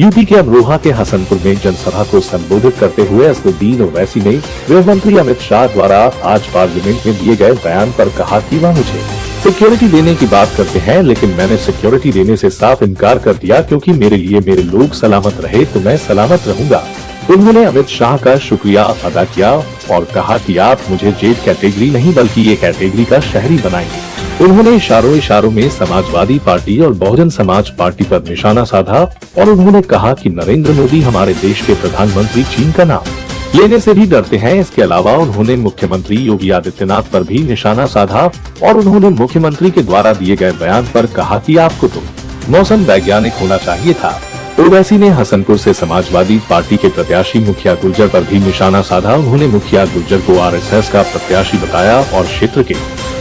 UP के अमरोहा के हसनपुर में जनसभा को संबोधित करते हुए असदुद्दीन ओवैसी ने गृह मंत्री अमित शाह द्वारा आज पार्लियामेंट में दिए गए बयान पर कहा कि वह मुझे सिक्योरिटी देने की बात करते हैं, लेकिन मैंने सिक्योरिटी देने से साफ इनकार कर दिया क्योंकि मेरे लिए मेरे लोग सलामत रहे तो मैं सलामत रहूंगा। उन्होंने अमित शाह का शुक्रिया अदा किया और कहा कि आप मुझे जेड कैटेगरी नहीं बल्कि ये कैटेगरी का शहरी बनाएंगे। उन्होंने इशारों में समाजवादी पार्टी और बहुजन समाज पार्टी पर निशाना साधा और उन्होंने कहा कि नरेंद्र मोदी हमारे देश के प्रधानमंत्री चीन का नाम लेने से भी डरते हैं। इसके अलावा उन्होंने मुख्यमंत्री योगी आदित्यनाथ पर भी निशाना साधा और उन्होंने मुख्यमंत्री के द्वारा दिए गए बयान पर कहा कि आपको तो मौसम वैज्ञानिक होना चाहिए था। ओवैसी ने हसनपुर से समाजवादी पार्टी के प्रत्याशी मुखिया गुर्जर पर भी निशाना साधा। उन्होंने मुखिया गुर्जर को आरएसएस का प्रत्याशी बताया और क्षेत्र के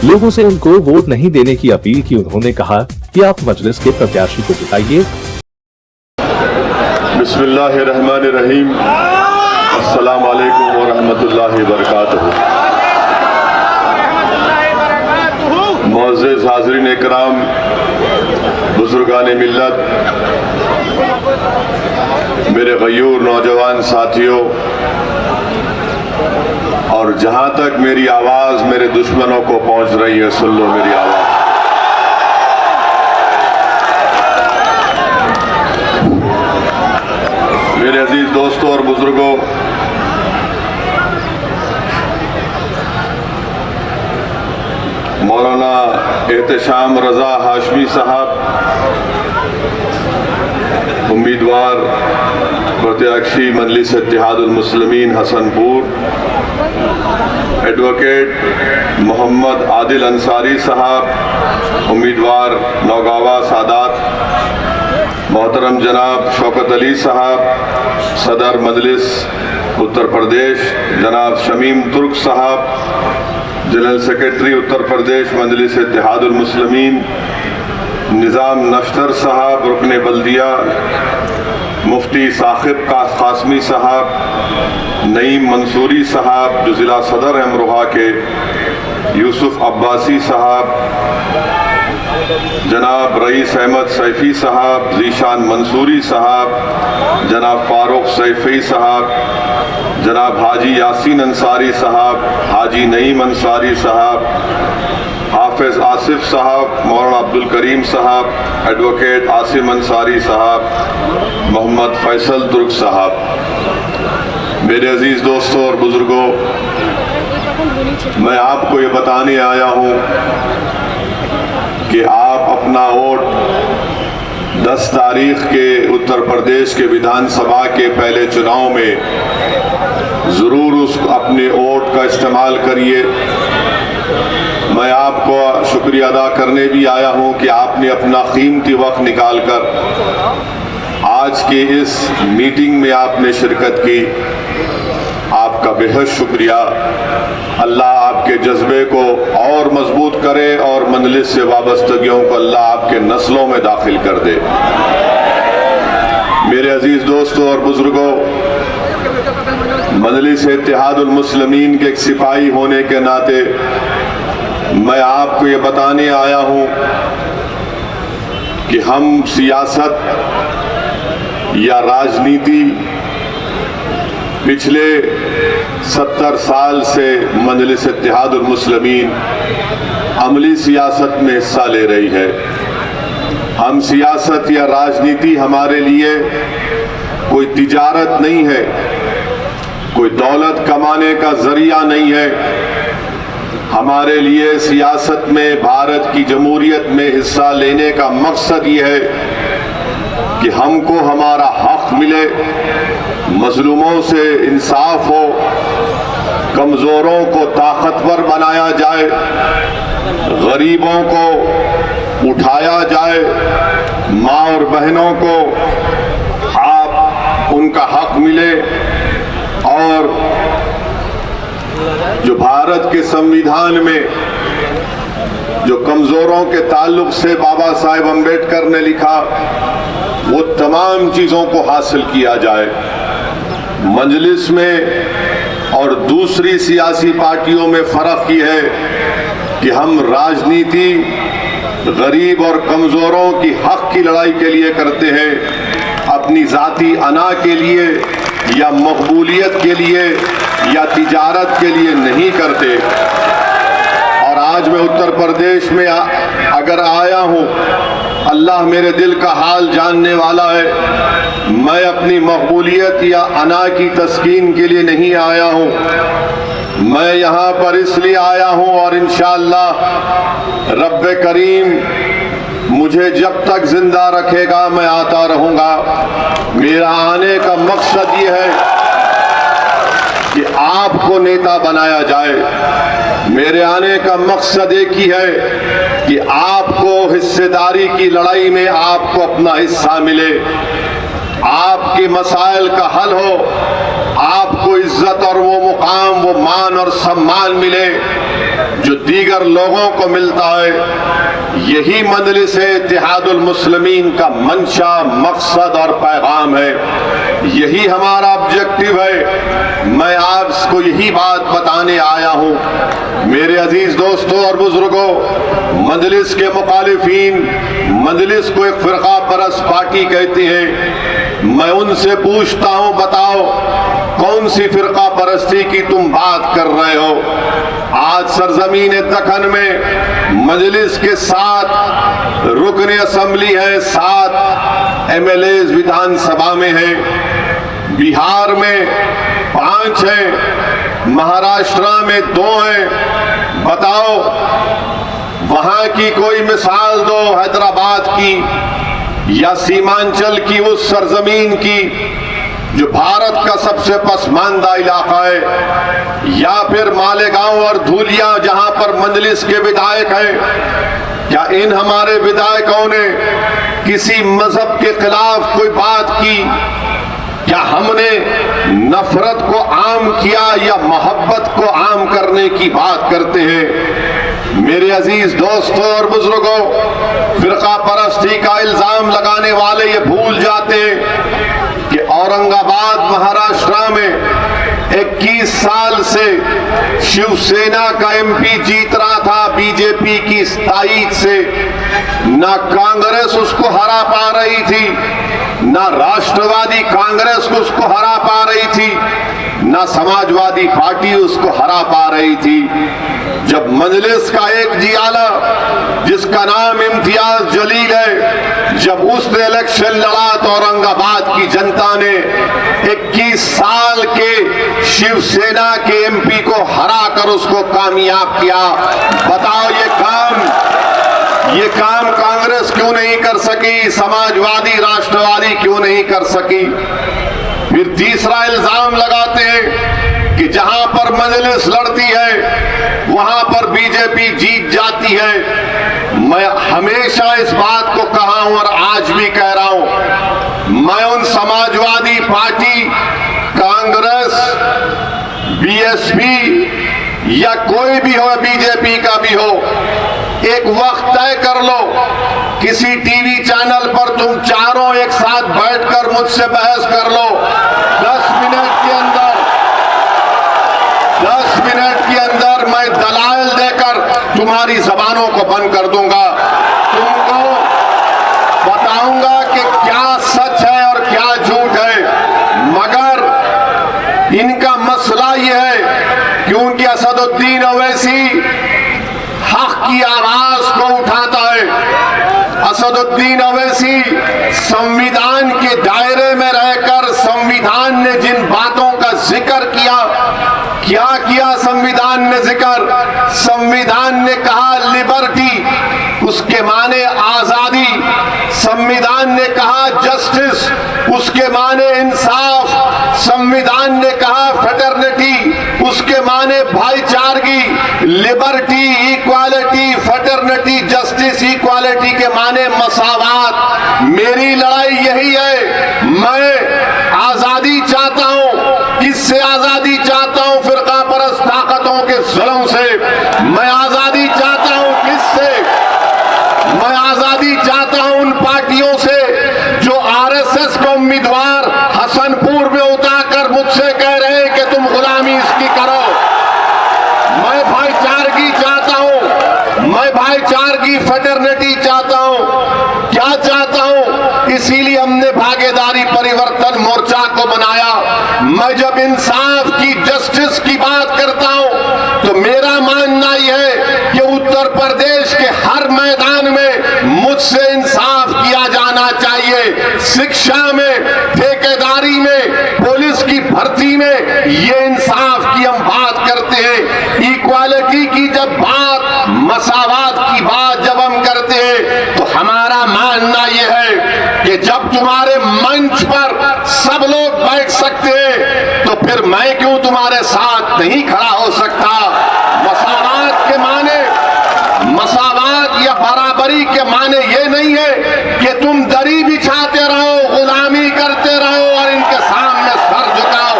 लोगों से उनको वोट नहीं देने की अपील की। उन्होंने कहा कि आप मजलिस के प्रत्याशी को जिताइए। बिस्मिल्लाहिर्रहमानिर्रहीम, अस्सलाम वालेकुम व रहमतुल्लाहि व बरकातुहू। मुअज़्ज़िज़ हाज़रीन इकराम, बुजुर्गान मिल्लत, मेरे गयूर नौजवान साथियों, और जहां तक मेरी आवाज मेरे दुश्मनों को पहुंच रही है, सुन लो मेरी आवाज। मेरे अजीज दोस्तों और बुजुर्गों, मौलाना एहतशाम रजा हाशमी साहब, उम्मीदवार प्रत्याशी मजलिस इत्तेहादुल मुस्लिमीन हसनपुर, एडवोकेट मोहम्मद आदिल अंसारी साहब, उम्मीदवार नौगावा सादात, मोहतरम जनाब शौकत अली साहब, सदर मजलिस उत्तर प्रदेश जनाब शमीम तुर्क साहब, जनरल सेक्रेटरी उत्तर प्रदेश मजलिस इत्तेहादुल मुस्लिमीन निज़ाम नश्तर साहब, रुकने बल्दिया मुफ्ती साकिब कासमी साहब, नईम मंसूरी साहब जो ज़िला सदर है अमरोहा के, यूसुफ अब्बासी साहब, जनाब रईस अहमद सैफी साहब, ज़ीशान मंसूरी साहब, जनाब फारूक सैफी साहब, जनाब हाजी यासीन अंसारी साहब, हाजी नईम अंसारी साहब, हाफिज आसिफ साहब, मौलाना अब्दुल करीम साहब, एडवोकेट आसिम अंसारी साहब, मोहम्मद फैसल तुर्क साहब। मेरे अजीज दोस्तों और बुजुर्गों, मैं आपको ये बताने आया हूँ कि आप अपना वोट 10 तारीख के उत्तर प्रदेश के विधानसभा के पहले चुनाव में ज़रूर उस अपने वोट का इस्तेमाल करिए। मैं आपको शुक्रिया अदा करने भी आया हूं कि आपने अपना कीमती वक्त निकालकर आज के इस मीटिंग में आपने शिरकत की। आपका बेहद शुक्रिया। अल्लाह आपके जज्बे को और मजबूत करे और मजलिस से वाबस्तगियों को अल्लाह आपके नस्लों में दाखिल कर दे। मेरे अजीज दोस्तों और बुजुर्गों, मजलिस इत्तेहादुल मुस्लिमीन के एक सिपाही होने के नाते मैं आपको ये बताने आया हूं कि हम सियासत या राजनीति पिछले 70 साल से मजलिस इत्तेहादुल मुस्लिमीन अमली सियासत में हिस्सा ले रही है। हम सियासत या राजनीति हमारे लिए कोई तिजारत नहीं है, कोई दौलत कमाने का जरिया नहीं है। हमारे लिए सियासत में भारत की जमहूरियत में हिस्सा लेने का मकसद ये है कि हमको हमारा हक मिले, मजलूमों से इंसाफ हो, कमजोरों को ताकतवर बनाया जाए, गरीबों को उठाया जाए, माँ और बहनों को आप उनका हक मिले। और जो भारत के संविधान में जो कमजोरों के ताल्लुक से बाबा साहेब अम्बेडकर ने लिखा, वो तमाम चीजों को हासिल किया जाए। मजलिस में और दूसरी सियासी पार्टियों में फर्क ये है कि हम राजनीति गरीब और कमजोरों की हक की लड़ाई के लिए करते हैं, अपनी जाती अना के लिए या मकबूलियत के लिए या तिजारत के लिए नहीं करते। और आज मैं उत्तर प्रदेश में अगर आया हूँ, अल्लाह मेरे दिल का हाल जानने वाला है। मैं अपनी मकबूलियत या अना की तस्कीन के लिए नहीं आया हूँ, मैं यहाँ पर इसलिए आया हूँ और इंशाअल्लाह रब्बे करीम मुझे जब तक जिंदा रखेगा मैं आता रहूँगा। मेरा आने का मकसद ये है कि आपको नेता बनाया जाए। मेरे आने का मकसद एक ही है कि आपको हिस्सेदारी की लड़ाई में आपको अपना हिस्सा मिले, आपके मसाइल का हल हो, आपको इज्जत और वो मुकाम, वो मान और सम्मान मिले जो दीगर लोगों को मिलता है। यही मजलिस-ए-इत्तेहादुल मुस्लिमीन का मंशा, मकसद और पैगाम है। यही हमारा ऑब्जेक्टिव है। मैं आपको यही बात बताने आया हूँ। मेरे अजीज दोस्तों और बुजुर्गों, मजलिस के मुखालिफीन मजलिस को एक फिरका परस्त पार्टी कहते हैं। मैं उनसे पूछता हूँ, बताओ कौन सी फिरका परस्ती की तुम बात कर रहे हो? आज सरजमीन दक्कन में मजलिस के 7 रुकन असम्बली है, 7 MLA विधानसभा में है, बिहार में 5 हैं, महाराष्ट्र में 2 हैं। बताओ वहां की कोई मिसाल दो, हैदराबाद की या सीमांचल की उस सरजमीन की जो भारत का सबसे पसमानदा इलाका है, या फिर मालेगांव और धूलिया जहां पर मजलिस के विधायक हैं। क्या इन हमारे विधायकों ने किसी मजहब के खिलाफ कोई बात की? क्या हमने नफरत को आम किया या मोहब्बत को आम करने की बात करते हैं? मेरे अजीज दोस्तों और बुजुर्गों, फिरका परस्ती का इल्जाम लगाने वाले ये भूल जाते हैं कि औरंगाबाद महाराष्ट्र में 21 साल से शिवसेना का MP जीत रहा था बीजेपी की ताईद से। ना कांग्रेस उसको हरा पा रही थी, ना राष्ट्रवादी कांग्रेस को उसको हरा पा रही थी, ना समाजवादी पार्टी उसको हरा पा रही थी। जब मजलिस का एक जियाला जिसका नाम इम्तियाज जलील है, जब उसने इलेक्शन लड़ा तो औरंगाबाद की जनता ने 21 साल के शिवसेना के MP को हरा कर उसको कामयाब किया। बताओ ये काम कांग्रेस क्यों नहीं कर सकी? समाजवादी राष्ट्रवादी क्यों नहीं कर सकी? फिर तीसरा इल्जाम लगाते हैं कि जहां पर मजलिस लड़ती है वहां पर बीजेपी जीत जाती है। मैं हमेशा इस बात को कहा हूं और आज भी कह रहा हूं, मैं उन समाजवादी पार्टी, कांग्रेस, BSP या कोई भी हो, बीजेपी का भी हो, एक वक्त तय कर लो, किसी टीवी चैनल पर तुम चारों एक साथ बैठकर मुझसे बहस कर लो। 10 मिनट के अंदर मैं दलाइल देकर तुम्हारी जबानों को बंद कर दूंगा। तुमको बताऊंगा कि क्या सच है और क्या झूठ है। मगर इनका मसला यह है क्योंकि असदुद्दीन ओवैसी हक की आवाज को उठाता है। असदुद्दीन ओवैसी संविधान के दायरे में रहकर संविधान ने जिन बातों का जिक्र किया, क्या किया संविधान ने जिक्र? संविधान ने कहा लिबर्टी, उसके माने आजादी। संविधान ने कहा जस्टिस, उसके माने इंसाफ। संविधान ने कहा फ्रेटर्निटी, उसके माने भाईचारगी। Liberty, equality, fraternity, justice, equality के माने मसावात। मेरी लड़ाई यही है। मैं आजादी चाहता हूं। किससे आजादी चाहता हूं? फिरका परस्त ताकतों के जुल्म से। मैं आजादी चाहता हूं किससे? मैं आजादी चाहता हूं उन पार्टियों से जो RSS को उम्मीदवार हसनपुर में उतारकर मुझसे कह रहे हैं कि तुम गुलामी इसकी करो। मैं भाईचारगी चाहता हूं, मैं भाईचारगी फ्रेटर्निटी चाहता हूं। क्या चाहता हूं? इसीलिए हमने भागीदारी मैं जब इंसाफ की, जस्टिस की बात करता हूं तो मेरा मानना यह है कि उत्तर प्रदेश के हर मैदान में मुझसे इंसाफ किया जाना चाहिए। शिक्षा में, ठेकेदारी में, पुलिस की भर्ती में ये इंसाफ की हम बात करते हैं। इक्वालिटी की जब बात, मसावात की बात जब हम करते हैं तो हमारा मानना यह है कि जब तुम्हारे मंच पर सब लोग बैठ सकते हैं तो फिर मैं क्यों तुम्हारे साथ नहीं खड़ा हो सकता। मसावात के माने, मसावात या बराबरी के माने ये नहीं है कि तुम दरी बिछाते रहो, गुलामी करते रहो और इनके सामने सर झुकाओ।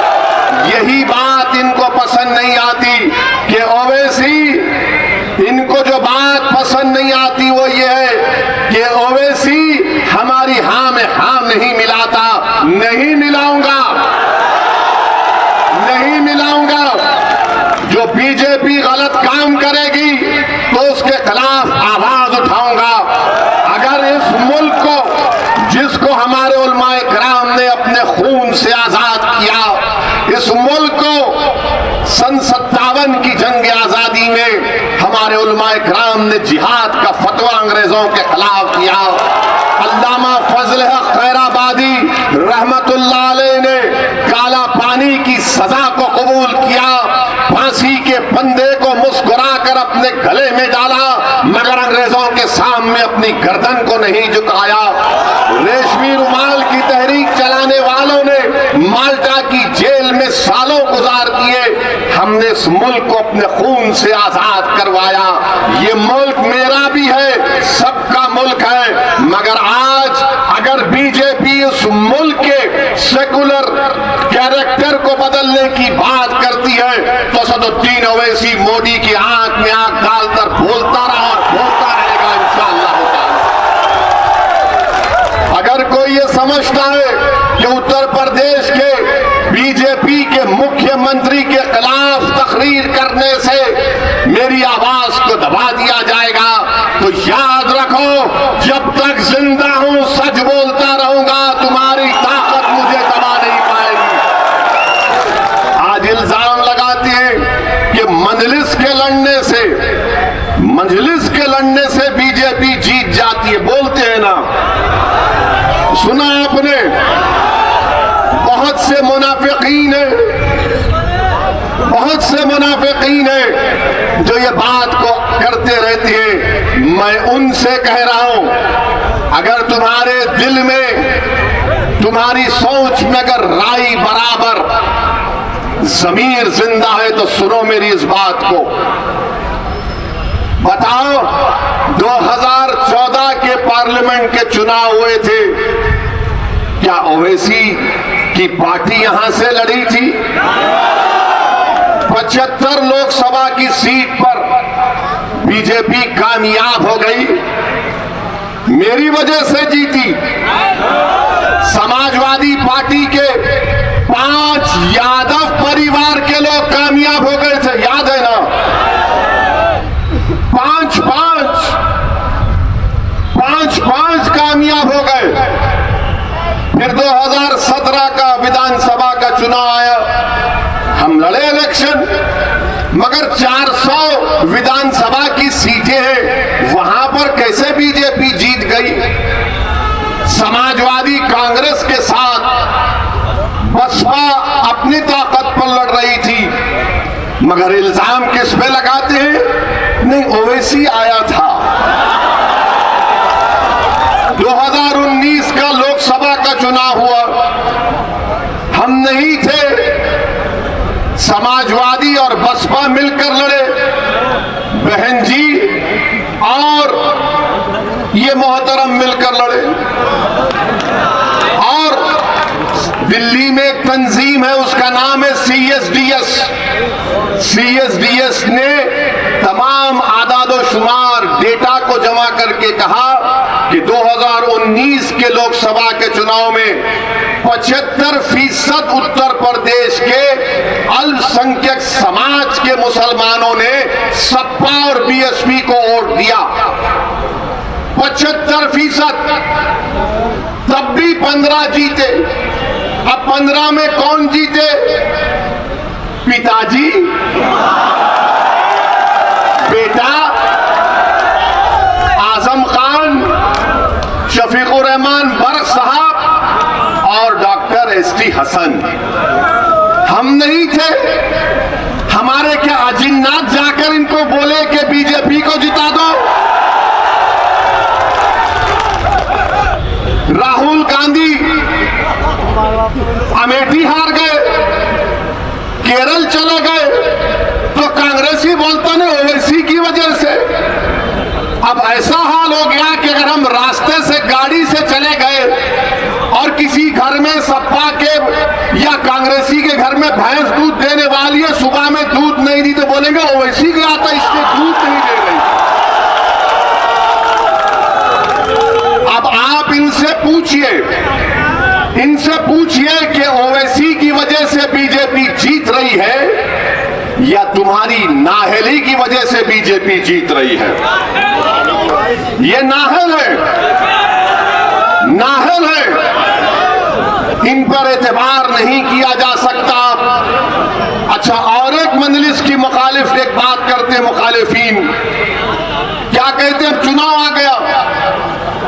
यही बात इनको पसंद नहीं आती कि ओवैसी, इनको जो बात पसंद नहीं आती वो ये है कि ओवैसी हमारी हाँ में हाँ नहीं मिलाता। नहीं मिलाऊंगा, नहीं मिलाऊंगा। जो बीजेपी गलत काम करेगी तो उसके खिलाफ आवाज उठाऊंगा। अगर इस मुल्क को, जिसको हमारे उलमाए किराम ने अपने खून से आजाद किया, इस मुल्क को सन 57 की जंग आजादी में हमारे उलमाए किराम ने जिहाद का फतवा अंग्रेजों के खिलाफ किया। अल्लामा फजल हक खैराबादी रहमतुल्लाह अलैह ने काला पानी की सजा को कबूल किया, फांसी के फंदे को मुस्कुराकर अपने गले में डाला, मगर अंग्रेजों के सामने अपनी गर्दन को नहीं झुकाया। रेशमी रुमाल की तहरीक चलाने वालों ने माल्टा की जेल में सालों गुजार दिए। हमने इस मुल्क को अपने खून से आजाद करवाया। ये मुल्क मेरा भी है, सबका मुल्क है। मगर आज अगर बीजेपी उस मुल्क के सेकुलर कैरेक्टर को बदलने की बात करती है तो सदुद्दीन ओवैसी मोदी की आंख में आंख डालकर बोलता रहा और बोलता रहेगा इंशाअल्लाह। अगर कोई ये समझता है कि उत्तर प्रदेश के बीजेपी के मुख्यमंत्री के खिलाफ तकरीर करने से मेरी आवाज को दबा दिया जाएगा तो याद रखो, जब तक जिंदा हूं सच बोलता रहूंगा, तुम्हारी ताकत मुझे दबा नहीं पाएगी। आज इल्जाम लगाते हैं कि मजलिस के लड़ने से बीजेपी जीत जाती है। बोलते हैं ना, सुना आपने, बहुत से मुनाफिकीन है, बहुत से मुनाफिकीन है जो ये बात को करते रहते हैं। मैं उनसे कह रहा हूं, अगर तुम्हारे दिल में, तुम्हारी सोच में अगर राई बराबर, ज़मीर जिंदा है तो सुनो मेरी इस बात को। बताओ, 2014 के पार्लियामेंट के चुनाव हुए थे, क्या ओवैसी की पार्टी यहां से लड़ी थी? 75 लोकसभा की सीट पर बीजेपी कामयाब हो गई, मेरी वजह से जीती। समाजवादी पार्टी के 5 यादव परिवार के लोग कामयाब हो गए थे, याद है ना? 5 कामयाब हो गए। फिर 2017 का विधानसभा का चुनाव आया, हम लड़े इलेक्शन, मगर 400 विधानसभा की सीटें हैं, वहां पर कैसे बीजेपी जीत गई? समाजवादी कांग्रेस के साथ बसपा अपनी ताकत पर लड़ रही थी, मगर इल्जाम किस पे लगाते हैं? नहीं, ओवैसी आया था। 2019 का लोकसभा का चुनाव हुआ, हम नहीं थे, समाजवादी और बसपा मिलकर लड़े, बहन जी और ये मोहतरम मिलकर लड़े। और दिल्ली में एक तंजीम है, उसका नाम है CSDS। CSDS ने तमाम आदादोशुमार डेटा को जमा करके कहा कि 2019 के लोकसभा के चुनाव में 75% उत्तर प्रदेश के अल्पसंख्यक समाज के मुसलमानों ने सपा और BSP को वोट दिया। 75%, तब भी 15 जीते। अब 15 में कौन जीते? पिताजी, बेटा, आजम खान, शफीकुर रहमान बर्क साहब और डॉक्टर एसटी हसन। हम नहीं थे? हमारे क्या अजिन्नात जाकर इनको बोले कि बीजेपी को जिता दो? राहुल गांधी अमेठी हार गए, केरल चले गए, तो कांग्रेसी बोलता ने ओवैसी की वजह से। अब ऐसा हाल हो गया कि अगर हम रास्ते से गाड़ी से चले गए और किसी घर में सपा के या कांग्रेसी के घर में भैंस दूध देने वाली है, सुबह में दूध नहीं दी तो बोलेंगे ओवैसी गया था इसलिए दूध नहीं दे रही। अब आप इनसे पूछिए कि ओवैसी की वजह से बीजेपी जीत रही है या तुम्हारी नाअहली की वजह से बीजेपी जीत रही है? ये नाअहल है, नाअहल है, इन पर एतबार नहीं किया जा सकता। अच्छा, और एक मजलिस की मुखालिफ एक बात करते, मुखालिफीन क्या कहते हैं? चुनाव आ गया,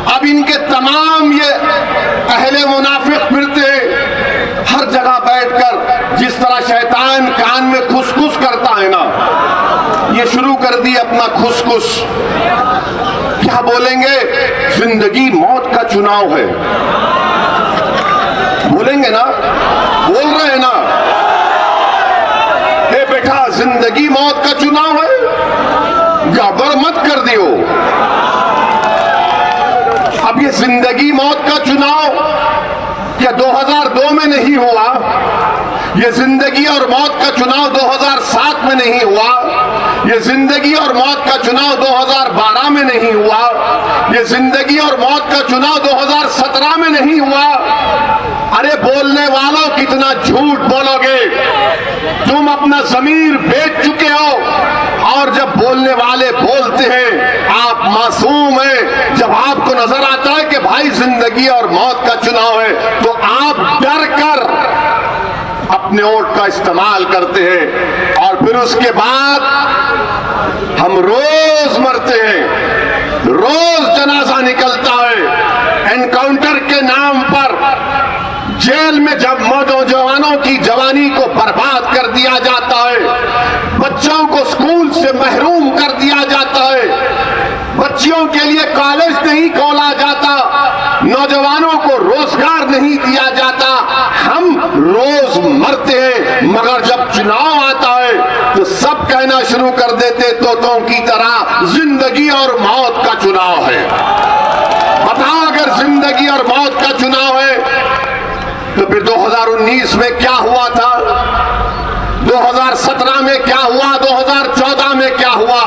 अब इनके तमाम ये अहले मुनाफिक फिरते हैं हर जगह बैठकर, जिस तरह शैतान कान में खुसखुस करता है ना, ये शुरू कर दी अपना खुसखुस। क्या बोलेंगे? जिंदगी मौत का चुनाव है, बोलेंगे ना? बोल रहे हैं ना? ए बेटा, जिंदगी मौत का चुनाव है, गड़बड़ मत कर दियो। अब ये जिंदगी मौत का चुनाव क्या 2002 में नहीं हुआ? ये जिंदगी और मौत का चुनाव 2007 में नहीं हुआ? ये जिंदगी और मौत का चुनाव 2012 में नहीं हुआ? ये जिंदगी और मौत का चुनाव 2017 में नहीं हुआ? अरे बोलने वालों, कितना झूठ बोलोगे? तुम अपना ज़मीर बेच चुके हो, और जब बोलने वाले बोलते हैं आप मासूम हैं। जब आपको नजर आता है कि भाई जिंदगी और मौत का चुनाव है, तो आप डर कर अपने वोट का इस्तेमाल करते हैं, और फिर उसके बाद हम रोज मरते हैं, रोज जनाजा निकलता है, एनकाउंटर के नाम पर जेल में जब नौजवानों की जवानी को बर्बाद कर दिया जाता है, बच्चों को स्कूल से महरूम कर दिया जाता है, बच्चियों के लिए कॉलेज नहीं खोला जाता, नौजवानों को रोजगार नहीं दिया जाता, हम रोज मरते हैं। मगर जब चुनाव आता है तो सब कहना शुरू कर देते तोतों की तरह, जिंदगी और मौत का चुनाव है। बताओ, अगर जिंदगी और मौत का चुनाव है तो फिर 2019 में क्या हुआ था, 2017 में क्या हुआ, 2014 में क्या हुआ?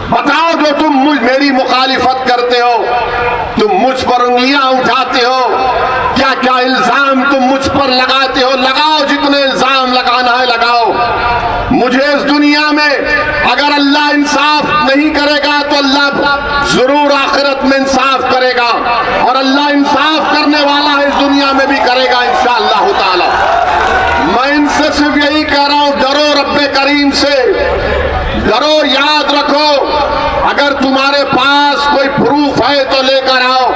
बताओ, जो तुम मेरी मुखालिफत करते हो, तुम मुझ पर उंगलियां उठाते हो, क्या क्या इल्जाम तुम मुझ पर लगाते हो, लगाओ, जितने इल्जाम लगाना है लगाओ। मुझे इस दुनिया में अगर अल्लाह इंसाफ नहीं करेगा तो अल्लाह जरूर आखिरत में इंसाफ करेगा, और अल्लाह इंसाफ करने वाला है, इस दुनिया में भी करेगा इंशाअल्लाह ताला। मैं इनसे सिर्फ यही कह रहा हूं, डरो रब्बे करीम से, डरो। याद रखो, अगर तुम्हारे पास कोई प्रूफ है तो लेकर आओ,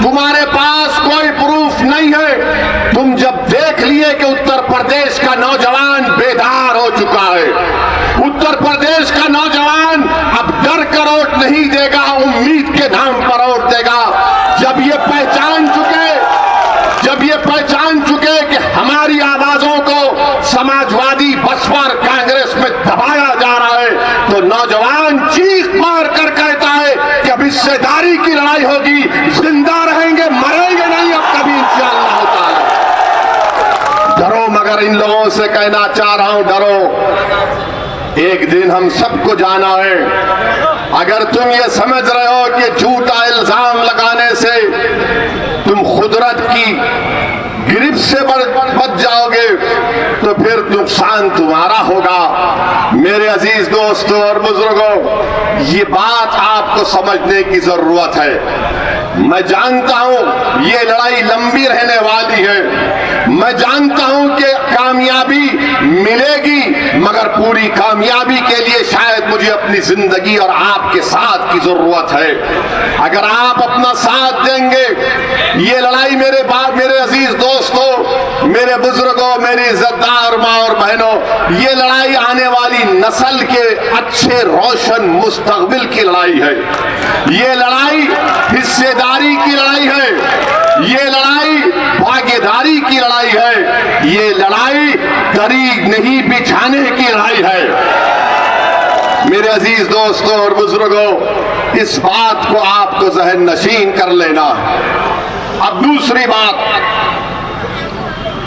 तुम्हारे पास कोई प्रूफ नहीं है, तुम जब देख लिए कि उत्तर प्रदेश का नौजवान बेदार हो चुका है, उत्तर प्रदेश का नौजवान अब डर कर वोट नहीं देगा, उम्मीद के नाम पर वोट देगा। जब ये पहचान चुके कि हमारी आवाजों को समाजवादी, बसपा और कांग्रेस में दबाया जा रहा है, तो नौजवान चीख मार कर कहता है कि अब हिस्सेदारी की लड़ाई होगी, जिंदा रहेंगे, मरेंगे नहीं अब कभी इंशाअल्लाह ताला। डरो, मगर इन लोगों से कहना चाह रहा हूं, डरो। एक दिन हम सबको जाना है। अगर तुम ये समझ रहे हो कि झूठा इल्जाम लगाने से तुम खुदरत की गिरफ्त से बच जाओगे, तो फिर नुकसान तुम्हारा होगा। मेरे अजीज दोस्तों और बुजुर्गों, ये बात आपको समझने की जरूरत है। मैं जानता हूं ये लड़ाई लंबी रहने वाली है, मैं जानता हूं कि कामयाबी मिलेगी, मगर पूरी कामयाबी के लिए शायद मुझे अपनी जिंदगी और आपके साथ की जरूरत है। अगर आप अपना साथ देंगे, ये लड़ाई मेरे अजीज दोस्तों, मेरे बुजुर्गों, मेरी इज्जतदार माँ और बहनों, ये लड़ाई आने वाली नस्ल के अच्छे रोशन मुस्तकबिल की लड़ाई है। ये लड़ाई हिस्सेदारी की लड़ाई है, ये लड़ाई भागीदारी की लड़ाई है, ये लड़ाई दरी नहीं बिछाने की लड़ाई है। मेरे अजीज दोस्तों और बुजुर्गों, इस बात को आपको जहन नशीन कर लेना है। अब दूसरी बात,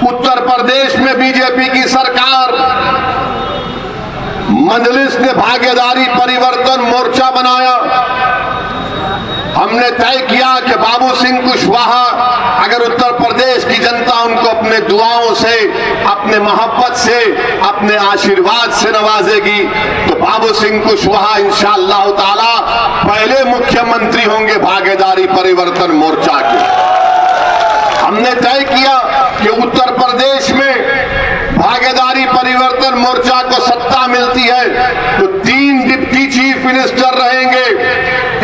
उत्तर प्रदेश में बीजेपी की सरकार, मजलिस ने भागीदारी परिवर्तन मोर्चा बनाया। हमने तय किया कि बाबू सिंह कुशवाहा, अगर उत्तर प्रदेश की जनता उनको अपने दुआओं से, अपने मोहब्बत से, अपने आशीर्वाद से नवाजेगी, तो बाबू सिंह कुशवाहा इंशाअल्लाह ताला पहले मुख्यमंत्री होंगे भागीदारी परिवर्तन मोर्चा के। हमने तय किया कि उत्तर प्रदेश में भागीदारी परिवर्तन मोर्चा को सत्ता मिलती है तो 3 डिप्टी चीफ मिनिस्टर रहेंगे,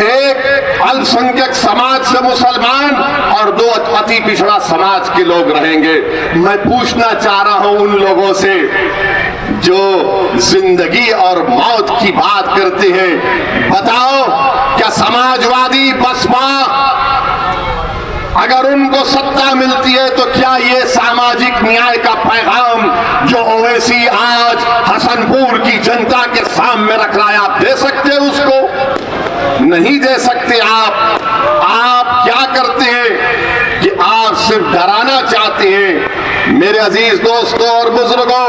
एक अल्पसंख्यक समाज से मुसलमान और 2 अति पिछड़ा समाज के लोग रहेंगे। मैं पूछना चाह रहा हूं उन लोगों से जो जिंदगी और मौत की बात करते हैं, बताओ क्या समाजवादी बसपा अगर उनको सत्ता मिलती है तो क्या ये सामाजिक न्याय का पैगाम जो ओवैसी आज हसनपुर की जनता के सामने रख रहा है, आप दे सकते हैं उसको? नहीं दे सकते। आप क्या करते हैं कि आप सिर्फ डराना चाहते हैं। मेरे अजीज दोस्तों और बुजुर्गों,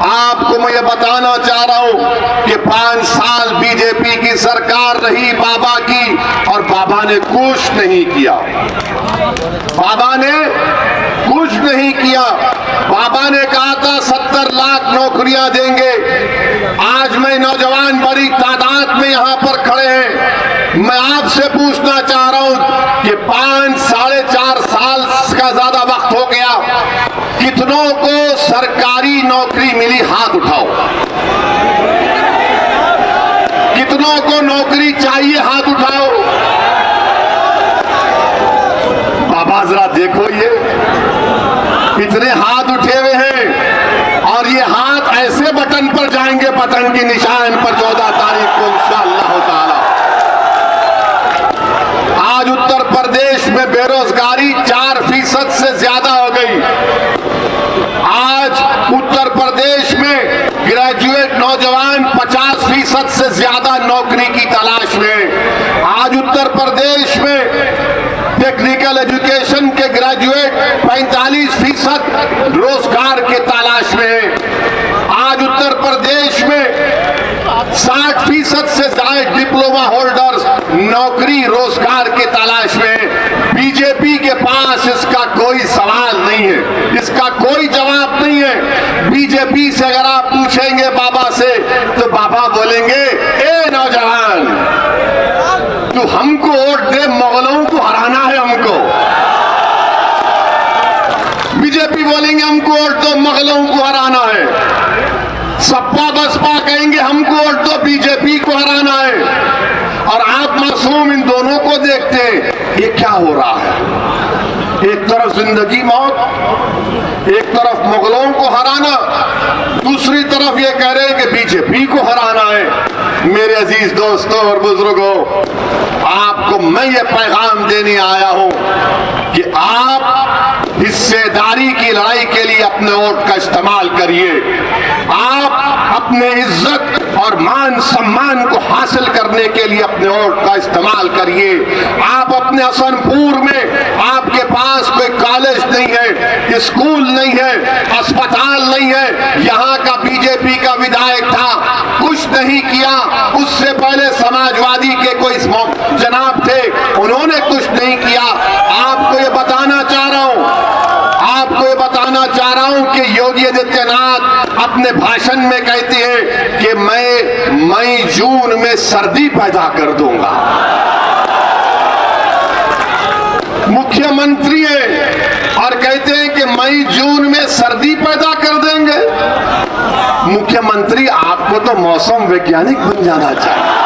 आपको मैं ये बताना चाह रहा हूं कि 5 साल बीजेपी की सरकार रही बाबा की, और बाबा ने कुछ नहीं किया। बाबा ने कुछ नहीं किया। बाबा ने कहा था 70 लाख नौकरियां देंगे। आज मैं नौजवान बड़ी तादाद में यहां पर खड़े हैं। मैं आपसे पूछना चाह रहा हूं कि 5 साढ़े 4 साल का ज्यादा वक्त हो गया, कितनों को सरकारी नौकरी मिली? हाथ उठाओ। कितनों को नौकरी चाहिए? हाथ उठाओ। बाबा जरा देखो, ये इतने हाथ उठे हुए हैं और ये हाथ ऐसे बटन पर जाएंगे, बटन के निशान पर 14 तारीख को इंशाअल्लाह ताला। आज उत्तर प्रदेश में बेरोजगारी 4% से ज्यादा हो गई। आज उत्तर प्रदेश में ग्रेजुएट नौजवान 50% से ज्यादा नौकरी की तलाश में। आज उत्तर प्रदेश में टेक्निकल एजुकेशन के ग्रेजुएट 45% रोजगार के तलाश में है। आज उत्तर प्रदेश में 60% से ज्यादा डिप्लोमा होल्डर्स नौकरी रोजगार के तलाश में। बीजेपी के पास इसका कोई सवाल नहीं है, इसका कोई जवाब नहीं है। बीजेपी से अगर आप पूछेंगे बाबा से, तो बाबा बोलेंगे, ए नौजवान, तू हमको वोट दे, मुगलों को हराना है हमको। बीजेपी बोलेंगे हमको वोट दो, मुगलों को हराना है। सपा बसपा कहेंगे हमको वोट दो, बीजेपी को हराना है। और आप मासूम इन दोनों को देखते हैं, ये क्या हो रहा है? एक तरफ जिंदगी मौत, एक तरफ मुगलों को हराना, दूसरी तरफ ये कह रहे हैं कि बीजेपी को हराना है। मेरे अजीज दोस्तों और बुजुर्गों, आपको मैं ये पैगाम देने आया हूं कि आप हिस्सेदारी की लड़ाई के लिए अपने वोट का इस्तेमाल करिए। आप अपने इज्जत और मान सम्मान को हासिल करने के लिए अपने वोट का इस्तेमाल करिए। आप अपने हसनपुर में आपके पास कोई कॉलेज नहीं है, स्कूल नहीं है, अस्पताल नहीं है। यहाँ का बीजेपी का विधायक था, कुछ नहीं किया। उससे पहले समाजवादी के कोई जनाब थे, उन्होंने कुछ नहीं किया। आपको ये बताना चाह रहा हूं, आपको ये बताना चाह रहा हूं कि योगी आदित्यनाथ अपने भाषण में कहते हैं कि मैं मई जून में सर्दी पैदा कर दूंगा। मुख्यमंत्री है और कहते हैं कि मई जून में सर्दी पैदा कर देंगे। मुख्यमंत्री आपको तो मौसम वैज्ञानिक बन जाना चाहिए।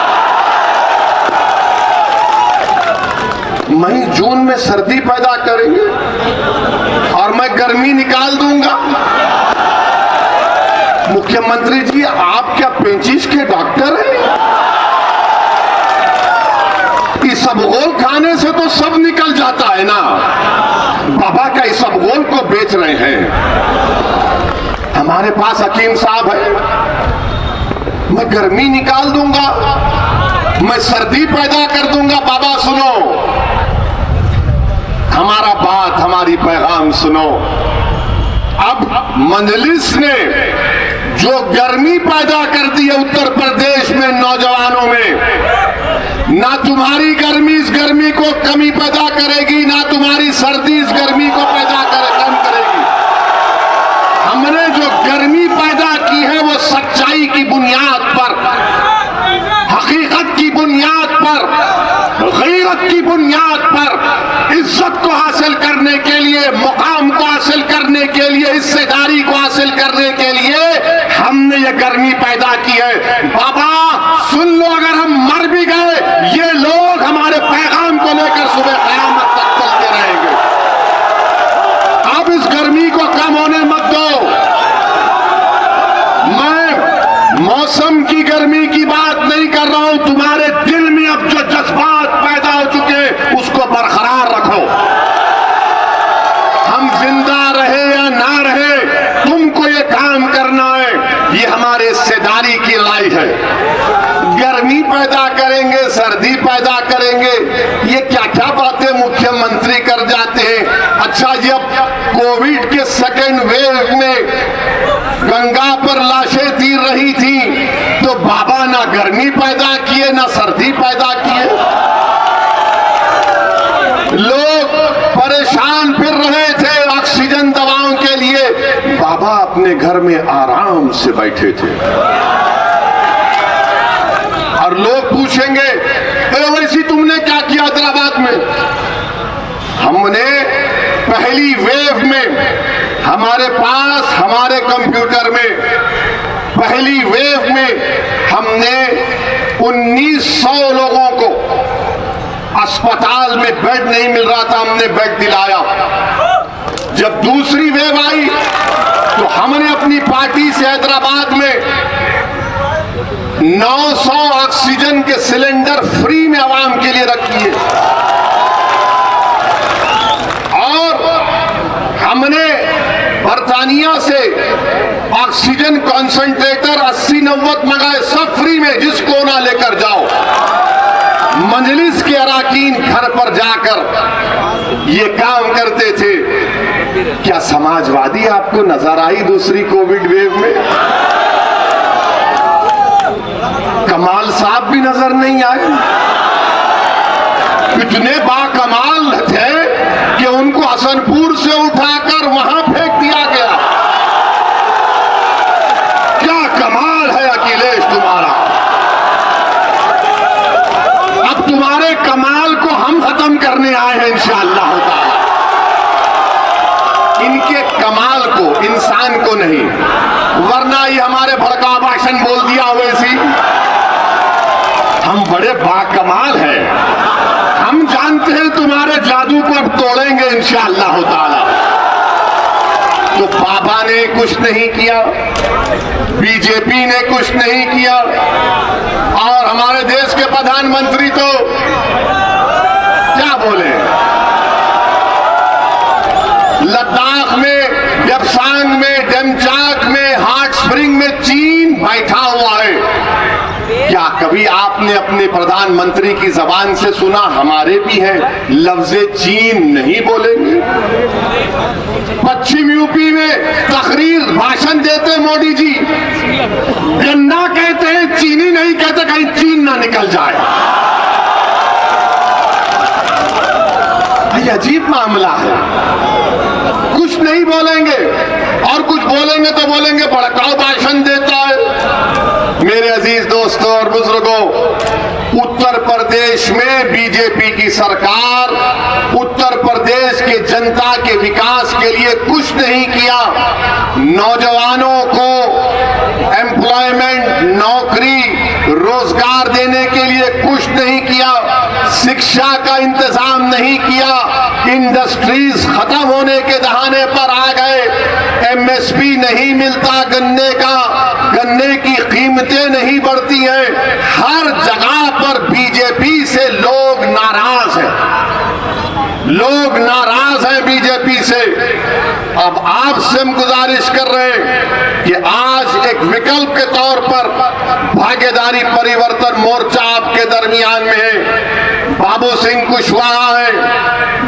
मई जून में सर्दी पैदा करेंगे और मैं गर्मी निकाल दूंगा। मुख्यमंत्री जी, आप क्या पेचिश के डॉक्टर हैं? इसबगोल खाने से तो सब निकल जाता है ना। बाबा का इसबगोल को बेच रहे हैं। हमारे पास हकीम साहब है। मैं गर्मी निकाल दूंगा, मैं सर्दी पैदा कर दूंगा। बाबा सुनो, हमारा बात, हमारी पैगाम सुनो। अब मजलिस ने जो गर्मी पैदा कर दी है उत्तर प्रदेश में नौजवानों में, ना तुम्हारी गर्मी इस गर्मी को कमी पैदा करेगी, ना तुम्हारी सर्दी इस गर्मी को कम करेगी। हमने जो गर्मी पैदा की है वो सच्चाई की बुनियाद पर, हकीकत की बुनियाद पर, गैरत की बुनियाद पर, इज्जत को हासिल करने के लिए, मुकाम को हासिल करने के लिए, हिस्सेदारी को हासिल करने के लिए हमने ये गर्मी पैदा की है। बाबा सुन लो, अगर हम मर भी गए, ये लोग हमारे पैगाम को लेकर सुबह क़यामत तक चलते रहेंगे। अब इस गर्मी को कम होने मत दो। मैं मौसम की गर्मी की बात नहीं कर रहा हूं। तुम्हारे दिल में अब जो जज्बात पैदा हो चुके उसको बरकरार रखो। हम जिंदा रहे या ना रहे, तुमको ये काम करना है। ये हमारे हिस्सेदारी की लड़ाई है। गर्मी पैदा करेंगे, सर्दी पैदा करेंगे, ये क्या क्या बातें मुख्यमंत्री कर जाते हैं। अच्छा, जब कोविड के सेकेंड वेव में गंगा पर लाशें तीर रही थी तो बाबा ना गर्मी पैदा किए ना सर्दी पैदा किए। लोग परेशान फिर रहे थे ऑक्सीजन दवाओं के लिए, बाबा अपने घर में आराम से बैठे थे। और लोग पूछेंगे, वैसी तुमने क्या किया हैदराबाद में? हमने पहली वेव में हमारे पास, हमारे कंप्यूटर में पहली वेव में हमने 1900 लोगों को, अस्पताल में बेड नहीं मिल रहा था, हमने बेड दिलाया। जब दूसरी वेव आई तो हमने अपनी पार्टी से हैदराबाद में 900 ऑक्सीजन के सिलेंडर फ्री में आवाम के लिए रखी है। और हमने बर्तानिया से ऑक्सीजन कॉन्सेंट्रेटर 80-90 मंगाए, सब फ्री में, जिसको ना लेकर जाओ। मजलिस के अराकीन घर पर जाकर ये काम करते थे। क्या समाजवादी आपको नजर आई दूसरी कोविड वेव में? कमाल साहब भी नजर नहीं आए। इतने बाकमाल थे कि उनको हसनपुर से उठाकर वहां फेंक दिया गया। क्या कमाल है अखिलेश तुम्हारा। अब तुम्हारे कमाल को हम खत्म करने आए हैं इंशाअल्लाह ताला। इनके कमाल को, इंसान को नहीं, वरना ये हमारे भड़का भाषण बोल दिया वैसी। हम बड़े बाकमाल हैं। हम जानते हैं तुम्हारे जादू को अब तोड़ेंगे इंशाअल्लाह ताला। तो बाबा ने कुछ नहीं किया, बीजेपी ने कुछ नहीं किया, और हमारे देश के प्रधानमंत्री तो क्या बोले, लद्दाख में, यपसांग में, डेमचाक में, हॉट स्प्रिंग में चीन बैठा हुआ है। क्या कभी आपने अपने प्रधानमंत्री की जबान से सुना हमारे भी है लफ्ज़े चीन नहीं बोलेंगे? पश्चिम यूपी में तकरीर भाषण देते मोदी जी, गन्ना कहते हैं, चीनी नहीं कहते, कहीं चीन ना निकल जाए। ये अजीब मामला है। कुछ नहीं बोलेंगे, और कुछ बोलेंगे तो बोलेंगे भड़काऊ भाषण देता है। मेरे अजीज दोस्तों और बुजुर्गों, उत्तर प्रदेश में बीजेपी की सरकार उत्तर प्रदेश के जनता के विकास के लिए कुछ नहीं किया। नौजवानों को एम्प्लॉयमेंट, नौकरी, रोजगार देने के लिए कुछ नहीं किया। शिक्षा का इंतजाम नहीं किया। इंडस्ट्रीज खत्म होने के दहाने पर आ गए। एमएसपी नहीं मिलता गन्ने का, गन्ने की कीमतें नहीं बढ़ती हैं। हर जगह पर बीजेपी से लोग नाराज हैं। लोग नाराज हैं बीजेपी से। अब आपसे हम गुजारिश कर रहे हैं कि आज एक विकल्प के तौर पर भागीदारी परिवर्तन मोर्चा आपके दरमियान में है। बाबू सिंह कुशवाहा है,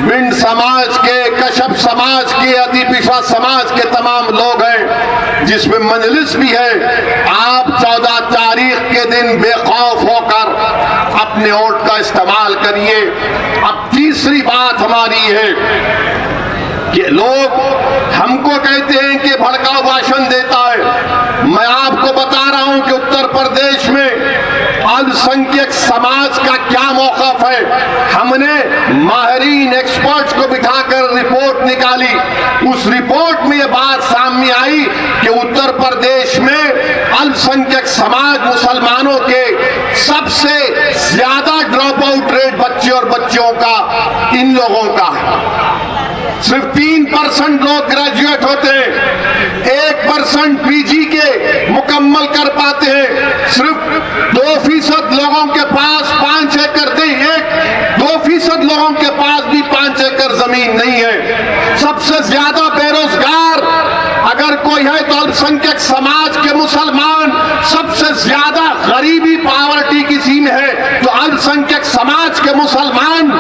भिंड समाज के, कश्यप समाज के, अति पिछड़ा समाज के तमाम लोग हैं, जिसमें मजलिस भी है। आप 14 तारीख के दिन बेखौफ होकर अपने वोट का इस्तेमाल करिए। अब तीसरी बात हमारी है कि लोग हमको कहते हैं कि भड़काऊ भाषण देता है। मैं आपको बता रहा हूं कि उत्तर प्रदेश में अल्पसंख्यक समाज का क्या मौक़िफ़ है। हमने माहिरीन एक्सपर्ट्स को बिठाकर रिपोर्ट निकाली। उस रिपोर्ट में यह बात सामने आई कि उत्तर प्रदेश में अल्पसंख्यक समाज मुसलमानों के सबसे ज्यादा ड्रॉप आउट रेट बच्चे और बच्चियों का इन लोगों का है। सिर्फ 3% लोग ग्रेजुएट होते हैं, 1% पीजी के मुकम्मल कर पाते हैं। सिर्फ 2% लोगों के पास 5 एकड़ नहीं है, 2% लोगों के पास भी 5 एकड़ जमीन नहीं है। सबसे ज्यादा बेरोजगार अगर कोई है तो अल्पसंख्यक समाज के मुसलमान। सबसे ज्यादा गरीबी, पावर्टी किसी में है तो अल्पसंख्यक समाज के मुसलमान।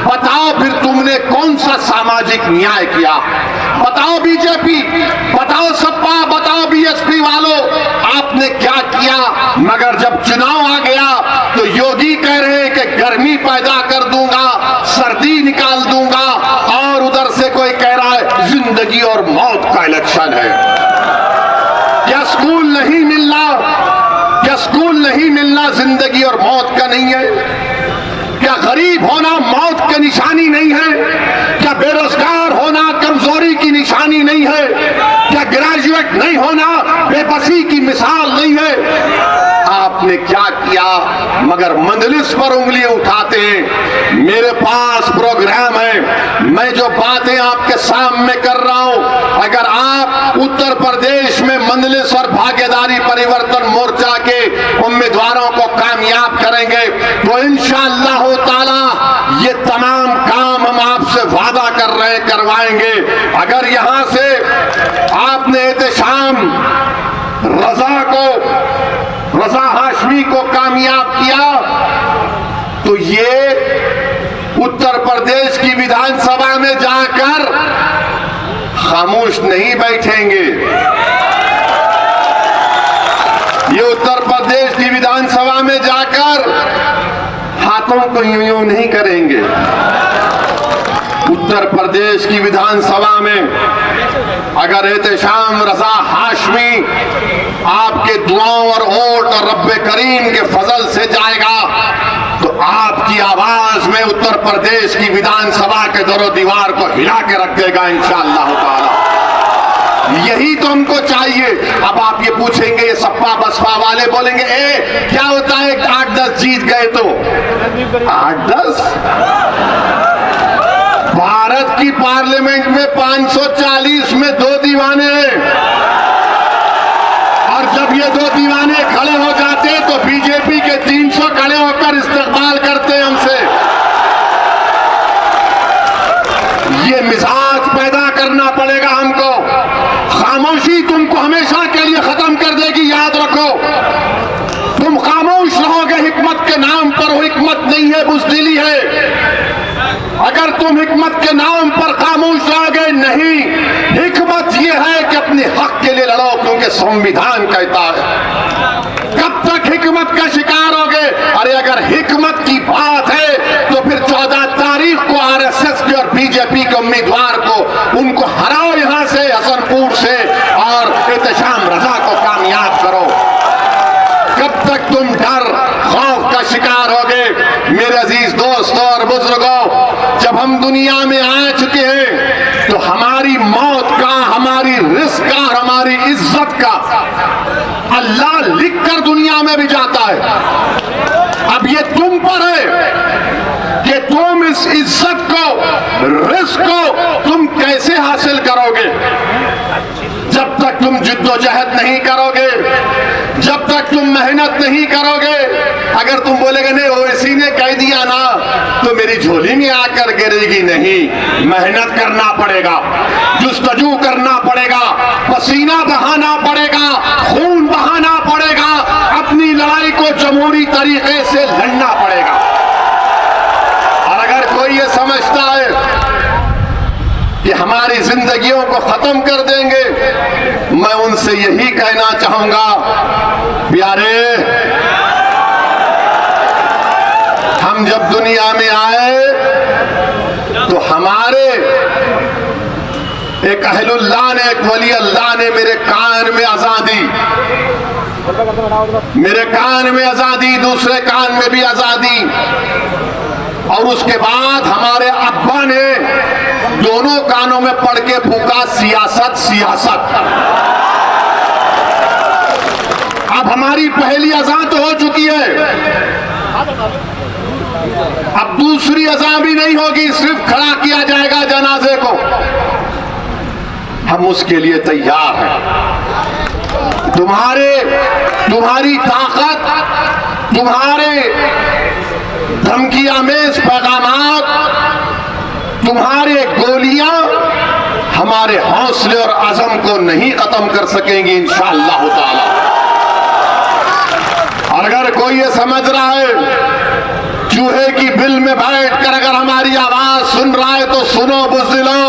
बताओ फिर तुमने कौन सा सामाजिक न्याय किया? बताओ बीजेपी, बताओ सपा, बताओ बीएसपी वालों, आपने क्या किया? मगर जब चुनाव आ गया तो योगी कह रहे हैं कि गर्मी पैदा कर दूंगा, सर्दी निकाल दूंगा, और उधर से कोई कह रहा है जिंदगी और मौत का इलेक्शन है। क्या स्कूल नहीं मिलना, क्या स्कूल नहीं मिलना जिंदगी और मौत का नहीं है? क्या गरीब होना मौत की निशानी नहीं है? क्या बेरोजगार होना कमजोरी की निशानी नहीं है? क्या ग्रेजुएट नहीं होना बेबसी की मिसाल नहीं है? आपने क्या किया? मगर मंजलिस पर उंगली उठाते हैं। मेरे पास प्रोग्राम है, मैं जो बातें आपके सामने कर रहा हूं, अगर आप उत्तर प्रदेश में मंजलिस और भागीदारी परिवर्तन मोर्चा के उम्मीदवारों को कामयाब करेंगे तो इंशाअल्लाह ताला ये तमाम काम हम आपसे वादा कर रहे हैं, करवाएंगे। अगर यहां से आपने एहतशाम रजा हाशमी को कामयाब किया तो ये उत्तर प्रदेश की विधानसभा में जाकर खामोश नहीं बैठेंगे। ये उत्तर प्रदेश की विधानसभा में जाकर हाथों को यूं नहीं करेंगे। उत्तर प्रदेश की विधानसभा में अगर एहतशाम रजा हाशमी आपके दुआओं और वोट और रब्बे करीम के फजल से जाएगा तो आपकी आवाज में उत्तर प्रदेश की विधानसभा के दरो दीवार को हिला के रख देगा इंशाअल्लाह ताला। यही तो हमको चाहिए। अब आप ये पूछेंगे, ये सपा बसपा वाले बोलेंगे क्या होता है 8-10 जीत गए तो 8-10? भारत की पार्लियामेंट में 540 में 2 दीवाने हैं, और जब ये 2 दीवाने खड़े हो जाते तो बीजेपी के 300 खड़े होकर इस्तेमाल करते हैं हमसे। ये मिजाज पैदा करना पड़ेगा हमको। खामोशी तुमको हमेशा के लिए खत्म कर देगी, याद रखो। तुम खामोश रहोगे हिकमत के नाम पर, वो हिकमत नहीं है, बुज़दिली है। अगर तुम हिकमत के नाम पर खामोश रहोगे, नहीं, हिकमत यह है कि अपने हक के लिए लड़ो, क्योंकि संविधान कहता है। कब तक हिकमत का शिकार होगे? अरे अगर हिकमत की बात है तो फिर 14 तारीख को आरएसएस के और बीजेपी के उम्मीदवार को उनको हराओ यहां से, हसनपुर से, और एहतशाम रजा को कामयाब करो। कब तक तुम डर खौफ का शिकार होगे? मेरे अजीज दोस्तों और बुजुर्गों, जब हम दुनिया में आ चुके हैं अल्लाह लिखकर दुनिया में भी जाता है। अब ये तुम पर है कि तुम इस इज्जत को, रिस्क को तुम कैसे हासिल करोगे। जब तक तुम जिद्दोजहद नहीं करोगे, जब तक तुम मेहनत नहीं करोगे, अगर तुम बोलेगे नहीं ओवैसी ने कह दिया ना तो मेरी झोली में आकर गिरेगी, नहीं, मेहनत करना पड़ेगा, जुस्तजू करना पड़ेगा, पसीना बहाना पड़ेगा, खून बहाना पड़ेगा, अपनी लड़ाई को जमहूरी तरीके से लड़ना पड़ेगा। और अगर कोई ये समझता है कि हमारी जिंदगियों को खत्म कर देंगे, मैं उनसे यही कहना चाहूंगा, प्यारे, हम जब दुनिया में आए तो हमारे एक अहलुल्लाह ने, एक वली अल्लाह ने मेरे कान में आजादी, मेरे कान में आजादी, दूसरे कान में भी आजादी, और उसके बाद हमारे अब्बा ने दोनों कानों में पढ़ के फूका सियासत सियासत। अब हमारी पहली अज़ान तो हो चुकी है, अब दूसरी अज़ान भी नहीं होगी, सिर्फ खड़ा किया जाएगा जनाजे को। हम उसके लिए तैयार हैं। तुम्हारी ताकत, तुम्हारे धमकियामेज पैगामात, तुम्हारे गोलियां हमारे हौसले और अज़म को नहीं खत्म कर सकेंगी इंशाअल्लाह ताला। और अगर कोई ये समझ रहा है चूहे की बिल में बैठकर अगर हमारी आवाज सुन रहा है तो सुनो बुज़दिलों,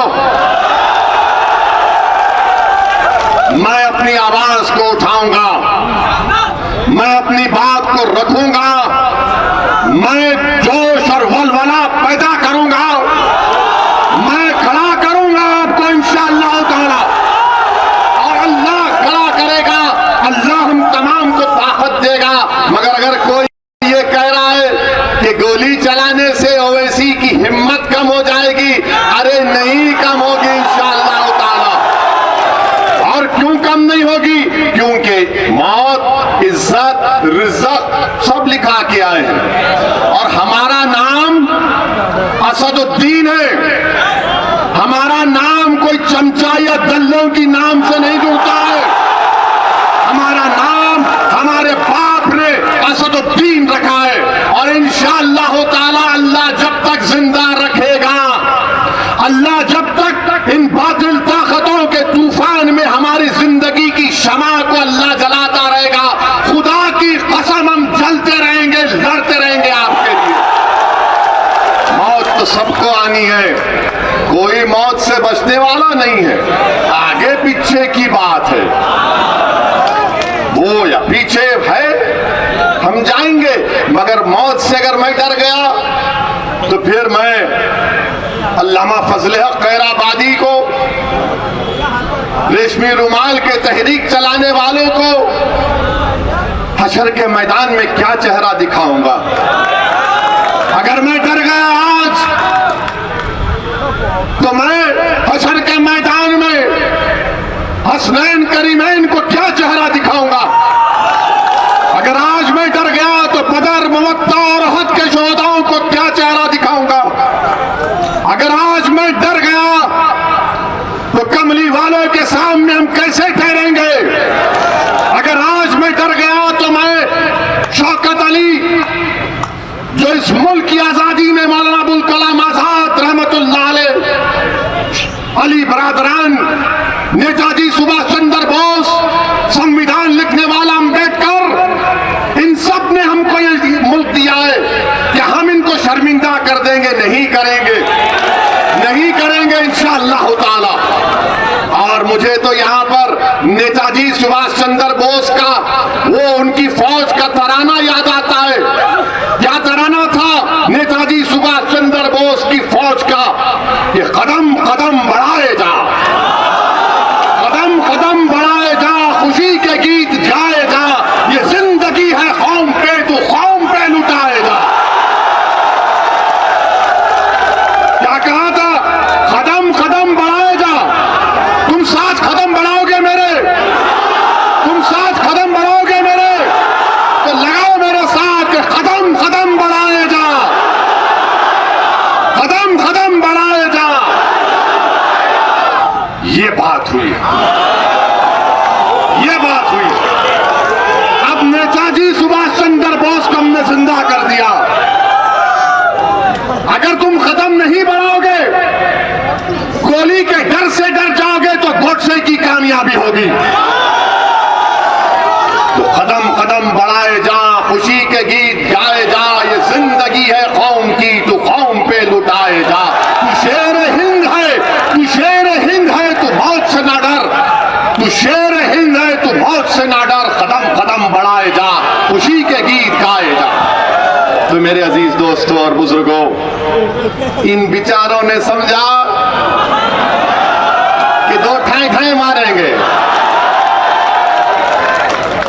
मैं अपनी आवाज को उठाऊंगा, मैं अपनी बात को रखूंगा, मैं जोश और वलवला पैदा करूंगा, मैं खड़ा करूंगा आपको इंशाअल्लाह ताला, और अल्लाह खड़ा करेगा, अल्लाह हम तमाम को ताकत देगा। मगर अगर कोई ये कह रहा है कि गोली चलाने से ओवैसी की हिम्मत कम हो जाएगी, अरे नहीं कम होगी इंशाअल्लाह ताला। और क्यों कम नहीं होगी? क्योंकि मौत, इज्जत, रिज़्क़ सब लिखा के आए हैं, और हमारा नाम असदुद्दीन है। हमारा नाम कोई चमचा या दल्लों की नाम से नहीं जुड़ता है। हमारा नाम हमारे बाप ने असदुद्दीन रखा है, और इंशाअल्लाह ताला अल्लाह जब तक जिंदा रखेगा, अल्लाह जब तक इन बातिल ताकतों के तूफान में हमारी जिंदगी की शमा को अल्लाह जलाता रहेगा, खुदा की कसम हम जलते रहेंगे, लड़ते रहेंगे आपके लिए। मौत तो सबको आनी है, कोई मौत से बचने वाला नहीं है। आगे पीछे की बात है, वो या पीछे है, हम जाएंगे। मगर मौत से अगर मैं डर गया तो फिर मैं अल्लामा फजल हक कैराबादी को, रेशमी रुमाल के तहरीक चलाने वालों को हशर के मैदान में क्या चेहरा दिखाऊंगा। अगर मैं डर गया आज तो मैं हशर के मैदान में हसनैन करीमैन को क्या चेहरा दिखाऊंगा। अगर आज मैं डर गया तो बदर, मुवत्ता और अहद के शोहदाओं को क्या चेहरा दिखाऊंगा। अगर आज मैं डर गया तो कमली वालों के सामने हम कैसे ठहरेंगे। अगर आज मैं डर गया तो मैं शौकत अली, जो इस मुल्क की आजादी में मौलाना अबुल कलाम आजाद रहमतुल्लाह अलैह, अली बरादरान, नेताजी सुभाष चंद्र बोस, संविधान लिखने वाला अम्बेडकर, इन सब ने हमको ये मुल्क दिया है कि हम इनको शर्मिंदा कर देंगे। नहीं करेंगे, नहीं करेंगे इंशाअल्लाह ताला। और मुझे तो यहाँ पर नेताजी सुभाष चंद्र बोस का वो उनकी फौज का तराना याद आता है। क्या तराना था नेताजी सुभाष चंद्र बोस की फौज का? ये कदम कदम बढ़ाए जा, कदम कदम बढ़ाए जा, खुशी के गीत गाए जा, ये जिंदगी है कौम पे, तू कौम पे लुटाए जा। क्या कहा था? कदम कदम बढ़ाए जा। तुम साथ कदम बढ़ाओगे मेरे, तुम साथ कदम बढ़ाओगे। कामयाबी होगी। तो कदम कदम बढ़ाए जा, खुशी के गीत गाए जा, ये जिंदगी है कौम की, तू कौम पे लुटाए जा। तू शेर हिंद है, तू शेर हिंद है, तू मौत से ना डर, तू शेर हिंद है, तू मौत से ना डर, कदम कदम बढ़ाए जा, खुशी के गीत गाए जा। तो मेरे अजीज दोस्तों और बुजुर्गों, इन विचारों ने समझा कि दो ठाई ठाई मारेंगे,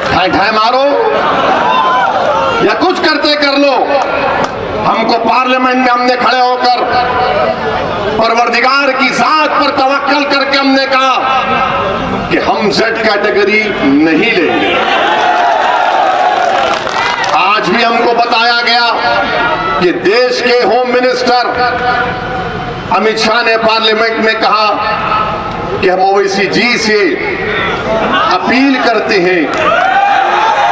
ठाई ठाई मारो या कुछ करते कर लो। हमको पार्लियामेंट में हमने खड़े होकर परवरदिगार की जात पर तवक्कल करके हमने कहा कि हम जेड कैटेगरी नहीं लेंगे। आज भी हमको बताया गया कि देश के होम मिनिस्टर अमित शाह ने पार्लियामेंट में कहा कि हम ओवैसी जी से अपील करते हैं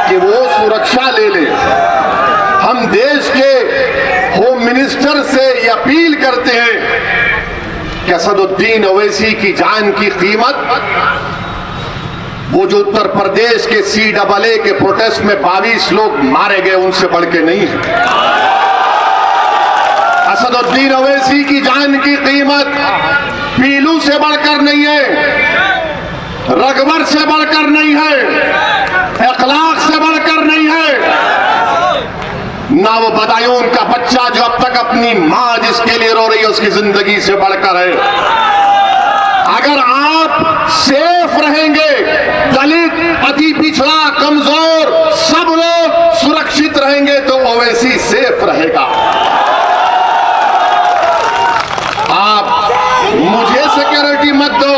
कि वो सुरक्षा ले ले। हम देश के होम मिनिस्टर से ये अपील करते हैं कि असदुद्दीन ओवैसी की जान की कीमत वो जो उत्तर प्रदेश के CAA के प्रोटेस्ट में 22 लोग मारे गए उनसे बढ़ के नहीं है। असदुद्दीन ओवैसी की जान की कीमत पीलू से बढ़कर नहीं है, रगबर से बढ़कर नहीं है, अखलाक से बढ़कर नहीं है, ना वो बदायूं का बच्चा जो अब तक अपनी मां जिसके लिए रो रही है उसकी जिंदगी से बढ़कर है। अगर आप सेफ रहेंगे, दलित, अति पिछड़ा, कमजोर सब लोग सुरक्षित रहेंगे तो ओवैसी सेफ रहेगा। आप मुझे सिक्योरिटी मत दो,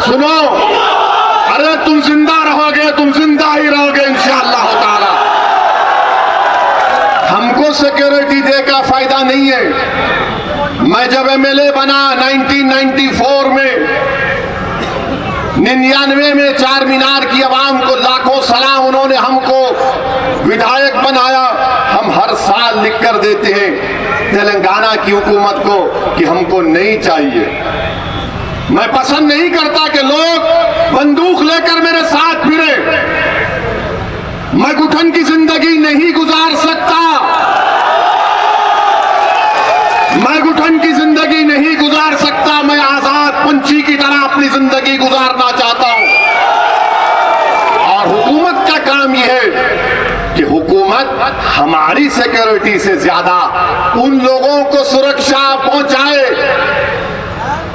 सुनो, अरे तुम जिंदा रहोगे, तुम जिंदा ही रहोगे इंशाअल्लाह ताला। हमको सिक्योरिटी देकर फायदा नहीं है। मैं जब MLA बना 1994 में, 99 में चार मीनार की आवाम को लाखों सलाम, उन्होंने हमको विधायक बनाया। हम हर साल लिख कर देते हैं तेलंगाना की हुकूमत को कि हमको नहीं चाहिए। मैं पसंद नहीं करता कि लोग बंदूक लेकर मेरे साथ फिरे। मैं घुटन की जिंदगी नहीं गुजार सकता, मैं घुटन की जिंदगी नहीं गुजार सकता। मैं आजाद पंछी की तरह अपनी जिंदगी गुजारना चाहता हूं। और हुकूमत का काम यह है कि हुकूमत हमारी सिक्योरिटी से ज्यादा उन लोगों को सुरक्षा पहुंचाए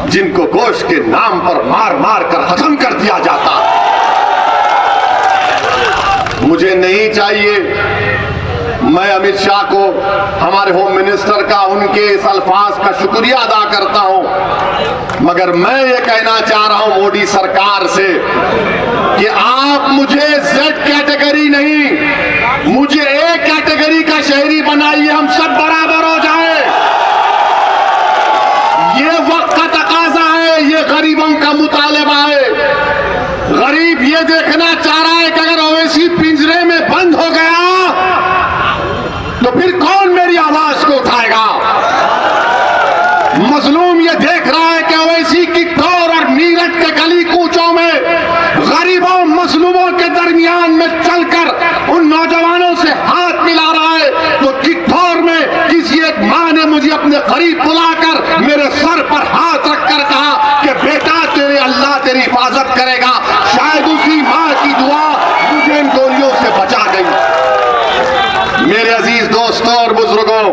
जिनको गोश्त के नाम पर मार मार कर खत्म कर दिया जाता। मुझे नहीं चाहिए, मैं अमित शाह को, हमारे होम मिनिस्टर का, उनके इस अल्फाज का शुक्रिया अदा करता हूं, मगर मैं ये कहना चाह रहा हूं मोदी सरकार से कि आप मुझे जेड कैटेगरी नहीं, मुझे ए कैटेगरी का शहरी बनाइए, हम सब बराबर हो जाए। ये वक्त का तकाजा है, ये गरीबों का मुतालबा है। गरीब ये देखना चाह रहा है कि अगर ओवैसी पिंजरे में बंद हो गया तो फिर कौन मेरी आवाज को उठाएगा। मजलूम ये देख रहा है कि ओवैसी की टोर और मीरठ के गली कूचों में गरीबों मजलूमों के दरमियान में चलकर उन नौजवानों से हाथ मिला रहा है। तो किठौर में किसी एक मां ने मुझे अपने करीब बुलाकर मेरे सर पर हाथ रखकर कहा कि बेटा तेरे अल्लाह तेरी हिफाजत करेगा। शायद उसी मां की दुआ मुझे इन गोलियों से बचा गई। मेरे अजीज दोस्तों और बुजुर्गों,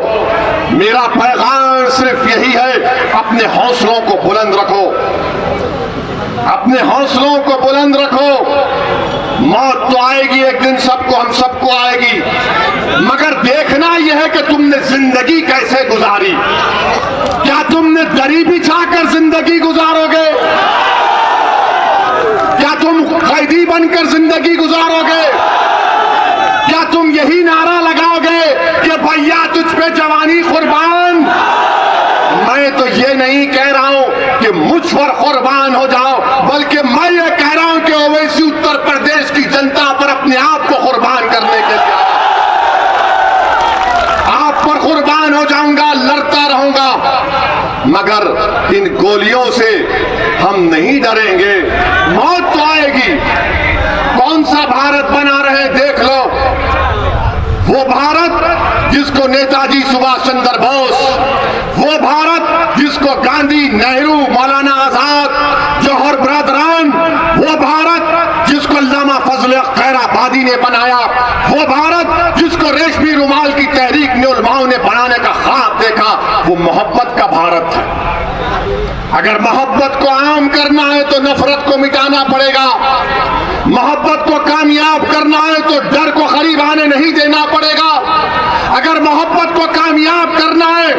मेरा पैगाम सिर्फ यही है, अपने हौसलों को बुलंद रखो, अपने हौसलों को बुलंद रखो। मौत तो आएगी एक दिन, सबको, हम सबको आएगी, मगर देखना यह है कि तुमने जिंदगी कैसे गुजारी। क्या तुमने दरी बिछाकर जिंदगी गुजारोगे? क्या तुम कैदी बनकर जिंदगी गुजारोगे? क्या तुम यही नारा लगाओगे कि भैया तुझ पे जवानी कुर्बान? मैं तो ये नहीं कह रहा हूं कि मुझ पर कुर्बान हो जाओ, बल्कि मैं ये कह रहा हूं कि ओवैसी उत्तर प्रदेश की जनता पर अपने आप को कुर्बान करने के लिए आप पर कुर्बान हो जाऊंगा, लड़ता रहूंगा, मगर इन गोलियों से हम नहीं डरेंगे। भारत बना रहे देख लो, वो भारत जिसको नेताजी सुभाष चंद्र बोस, वो भारत जिसको गांधी, नेहरू, मौलाना आजाद, जौहर ब्रदरान, वो भारत जिसको अल्लामा फजल खैराबादी ने बनाया, वो भारत जिसको रेशमी रुमाल की तहरीक ने उलमाओं ने बनाने का ख्वाब देखा, वो मोहब्बत का भारत है। अगर मोहब्बत को आम करना है तो नफरत को मिटाना पड़ेगा, मोहब्बत को कामयाब करना है तो डर को करीब आने नहीं देना पड़ेगा, अगर मोहब्बत को कामयाब करना है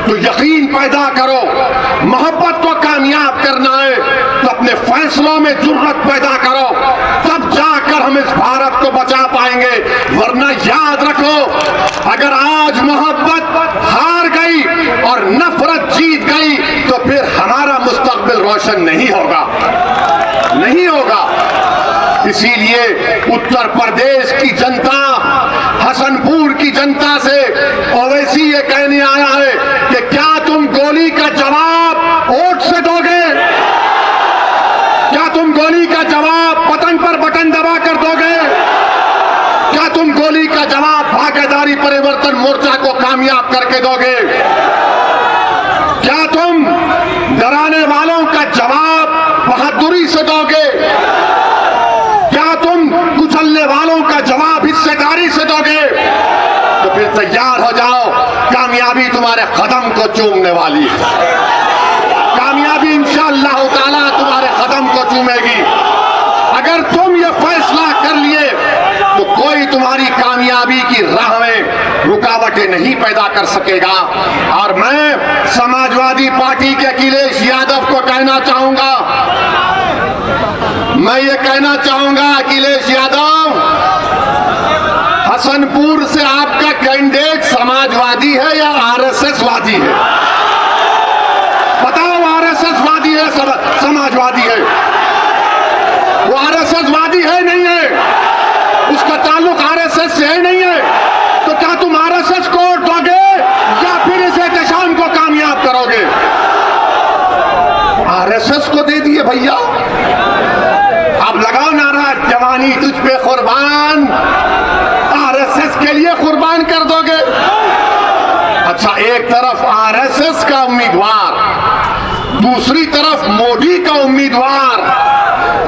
तो यकीन पैदा करो, मोहब्बत को कामयाब करना है तो अपने फैसलों में जुर्रत पैदा करो, तब जाकर हम इस भारत को बचा पाएंगे। वरना याद रखो, अगर आज मोहब्बत हार गई और नफरत जीत गई तो फिर हमारा मुस्तकबिल रोशन नहीं होगा, नहीं होगा। इसीलिए उत्तर प्रदेश की जनता, हसनपुर की जनता से ओवैसी ये कहने आया है कि क्या तुम गोली का जवाब वोट से दोगे? क्या तुम गोली का जवाब बटन पर बटन दबा कर दोगे? क्या तुम गोली का जवाब भागीदारी परिवर्तन मोर्चा को कामयाब करके दोगे? क्या तुम डराने वालों का जवाब बहादुरी से दोगे? क्या तुम कुचलने वालों का जवाब हिस्सेदारी से दोगे? तो फिर तैयार हो जाओ, कामयाबी तुम्हारे कदम को चूमने वाली है, कामयाबी इंशाअल्लाह ताला तुम्हारे कदम को चूमेगी। अगर तुम ये फैसला कर लिए तो कोई तुम्हारी कामयाबी की राह में रुकावटें नहीं पैदा कर सकेगा। और मैं समाजवादी पार्टी के अखिलेश यादव को कहना चाहूंगा, मैं ये कहना चाहूंगा, अखिलेश यादव, हसनपुर से आपका कैंडिडेट समाजवादी है या आरएसएस वादी है? बताओ, आरएसएस वादी है समाजवादी है? वो आरएसएस वादी है नहीं है, उसका ताल्लुक आरएसएस से है नहीं है, तो क्या तुम आरएसएस को वोट दोगे या फिर इस एहतशाम को कामयाब करोगे? आरएसएस को दे दिए भैया, अब लगाओ नारा, जवानी तुझ पे कुर्बान, आरएसएस के लिए कुर्बान कर दोगे? अच्छा, एक तरफ आरएसएस का उम्मीदवार, दूसरी तरफ मोदी का उम्मीदवार,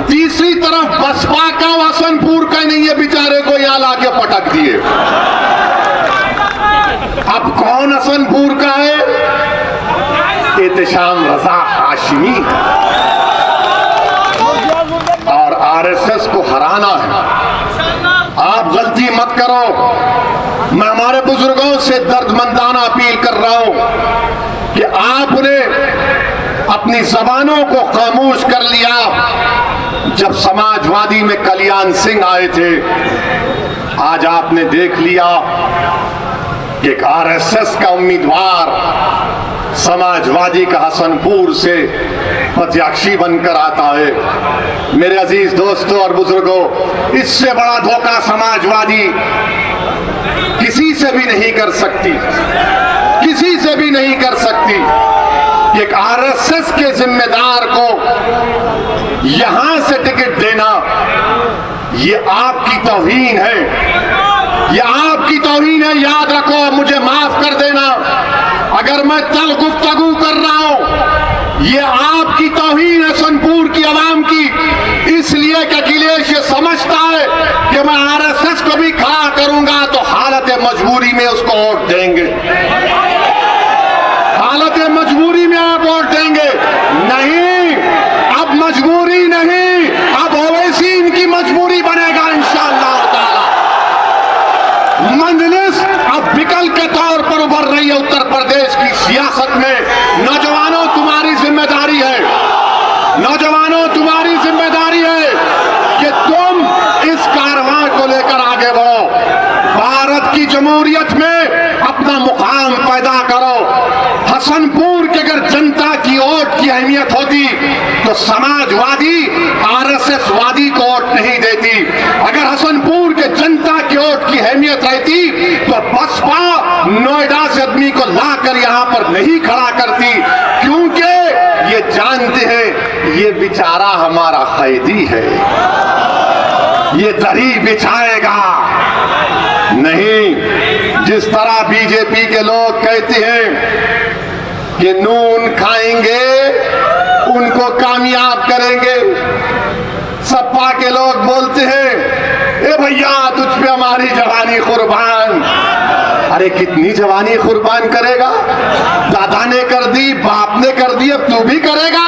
तीसरी तरफ बसपा का, हसनपुर का नहीं है बेचारे को यहाँ लाके पटक दिए। अब कौन हसनपुर का है? एहतशाम रजा हाशमी और आरएसएस को हराना है। आप गलती मत करो। मैं हमारे बुजुर्गों से दर्दमंदाना अपील कर रहा हूं कि आपने अपनी जबानों को खामोश कर लिया जब समाजवादी में कल्याण सिंह आए थे। आज आपने देख लिया कि एक आरएसएस का उम्मीदवार समाजवादी का हसनपुर से प्रत्याशी बनकर आता है। मेरे अजीज दोस्तों और बुजुर्गों, इससे बड़ा धोखा समाजवादी किसी से भी नहीं कर सकती, किसी से भी नहीं कर सकती। एक आरएसएस के जिम्मेदार को यहां से टिकट देना, ये आपकी तौहीन है, ये आपकी तौहीन है। याद रखो, मुझे माफ कर देना अगर मैं तल गुफ्तगू कर रहा हूं, ये आपकी तौहीन है हसनपुर की आवाम की। इसलिए कि अखिलेश ये समझता है कि मैं आरएसएस को भी खड़ा करूंगा तो हालत मजबूरी में उसको वोट देंगे, हालत मजबूरी में आप वोट देंगे। नहीं, अब मजबूरी नहीं, अब ओवैसी इनकी मजबूरी बनेगा इंशाअल्लाह ताला। मजलिस अब विकल्प के तौर पर उभर रही है उत्तर प्रदेश की सियासत में। नौजवानों, तुम्हारी जिम्मेदारी है, नौजवानों तुम्हारी जिम्मेदारी है कि तुम इस कारवां को लेकर आगे बढ़ो, भारत की जमहूरियत में अपना मुकाम पैदा करो। हसनपुर के अगर जनता की वोट की अहमियत होती तो समाजवादी आरएसएस वादी को वोट नहीं देती। अगर हसनपुर के जनता की वोट की अहमियत रहती तो बसपा नोएडा से आदमी को लाकर यहां पर नहीं खड़ा करती, क्योंकि ये जानते हैं ये बेचारा हमारा कैदी है, ये दरी बिछाएगा। नहीं, जिस तरह बीजेपी के लोग कहते हैं कि नून खाएंगे उनको कामयाब करेंगे, सपा के लोग बोलते हैं ए भैया तुझ पे हमारी जवानी कुर्बान। अरे कितनी जवानी कुर्बान करेगा? दादा ने कर दी, बाप ने कर दी, अब तू भी करेगा?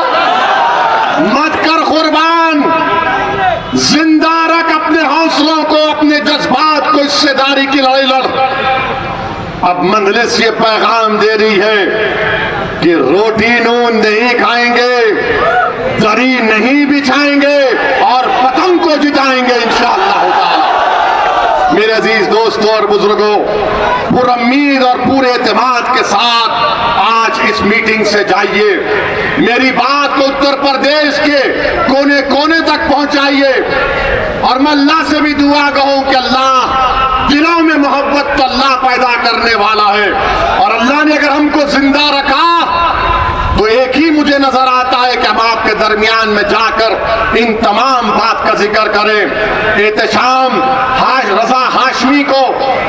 मत कर कुर्बान, जिंदा रख अपने हौसलों को, अपने जज्बात को, हिस्सेदारी की लड़ाई लड़। अब मंजलिस ये पैगाम दे रही है कि रोटी नून नहीं खाएंगे, दरी नहीं बिछाएंगे और पतंग को जिताएंगे इंशाअल्लाह ताला। मेरे अजीज दोस्तों और बुजुर्गों, पुरुम्मीद और पूरे एतमाद के साथ आज इस मीटिंग से जाइए, मेरी बात को उत्तर प्रदेश के कोने कोने तक पहुंचाइए और मैं अल्लाह से भी दुआ कहूं कि अल्लाह दिलों में मोहब्बत तो अल्लाह पैदा करने वाला है और अल्लाह ने अगर हमको जिंदा रखा तो एक ही मुझे नजर आता है कि हम आपके दरमियान में जाकर इन तमाम बात का जिक्र करें। एहतशाम रजा हाशमी को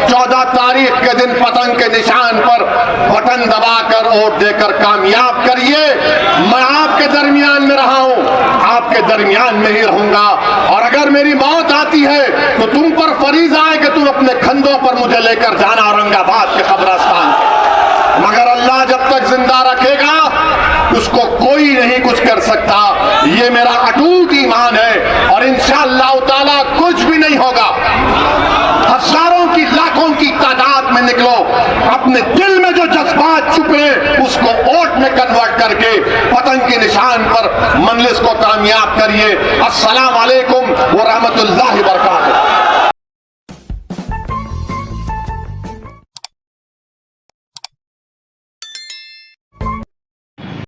14 तारीख के दिन पतंग के निशान पर बटन दबाकर वोट देकर कामयाब करिए। मैं आपके दरमियान में रहा हूं, आपके दरमियान में ही रहूंगा और अगर मेरी मौत आती है तो तुम पर फरीज़ा है कि तुम अपने कंधों पर मुझे लेकर जाना औरंगाबाद के कब्रिस्तान। मगर अल्लाह जब तक जिंदा रखेगा उसको कोई नहीं कुछ कर सकता। ये मेरा अटूट ईमान है और इंशाअल्लाह ताला कुछ भी नहीं होगा। हजारों की लाखों की तादाद में निकलो, अपने दिल में जो जज्बात छुपे उसको वोट में कन्वर्ट करके पतंग के निशान पर मंजलिस को कामयाब करिए। अस्सलाम वालेकुम व रहमतुल्लाहि व बरकातहू।